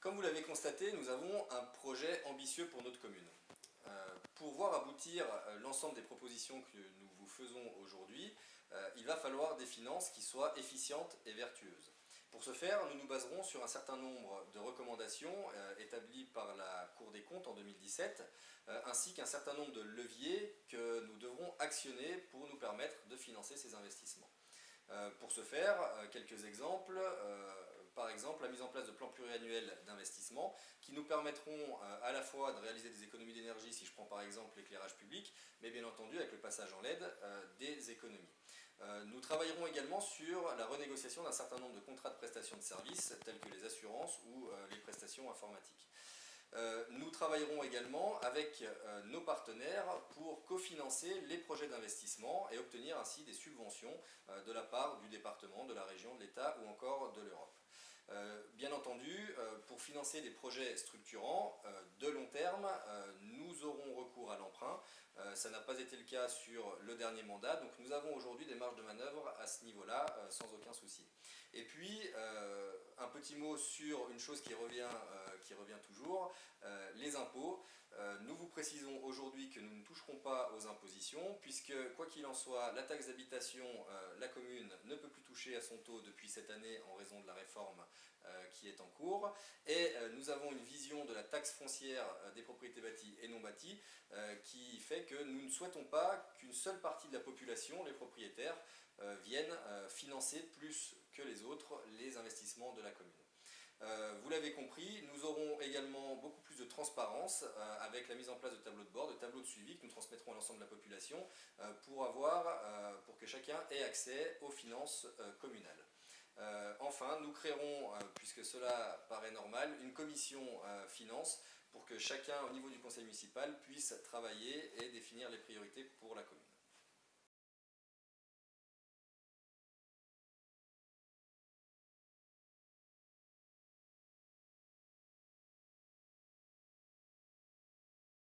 Comme vous l'avez constaté, nous avons un projet ambitieux pour notre commune. Pour voir aboutir l'ensemble des propositions que nous vous faisons aujourd'hui, il va falloir des finances qui soient efficientes et vertueuses. Pour ce faire, nous nous baserons sur un certain nombre de recommandations établies par la Cour des comptes en 2017, ainsi qu'un certain nombre de leviers que nous devrons actionner pour nous permettre de financer ces investissements. Pour ce faire, quelques exemples. Par exemple, la mise en place de plans pluriannuels d'investissement qui nous permettront à la fois de réaliser des économies d'énergie, si je prends par exemple l'éclairage public, mais bien entendu avec le passage en LED, des économies. Nous travaillerons également sur la renégociation d'un certain nombre de contrats de prestation de services, tels que les assurances ou les prestations informatiques. Nous travaillerons également avec nos partenaires pour cofinancer les projets d'investissement et obtenir ainsi des subventions de la part du département, de la région, de l'État ou encore de l'Europe. Bien entendu, pour financer des projets structurants de long terme, nous aurons recours à l'emprunt. Ça n'a pas été le cas sur le dernier mandat, donc nous avons aujourd'hui des marges de manœuvre à ce niveau-là, sans aucun souci. Et puis, un petit mot sur une chose qui revient toujours, les impôts. Nous vous précisons aujourd'hui que nous ne toucherons pas aux impositions, puisque, quoi qu'il en soit, la taxe d'habitation, la commune ne peut plus toucher à son taux depuis cette année en raison de la réforme qui est en cours. Et nous avons une vision de la taxe foncière des propriétés bâties et non bâties qui fait que nous ne souhaitons pas qu'une seule partie de la population, les propriétaires, viennent financer plus que les autres les investissements de la commune. Vous l'avez compris, nous aurons également beaucoup plus de transparence avec la mise en place de tableaux de bord, de tableaux de suivi que nous transmettrons à l'ensemble de la population pour que chacun ait accès aux finances communales. Enfin, nous créerons, puisque cela paraît normal, une commission finance pour que chacun au niveau du conseil municipal puisse travailler et définir les priorités.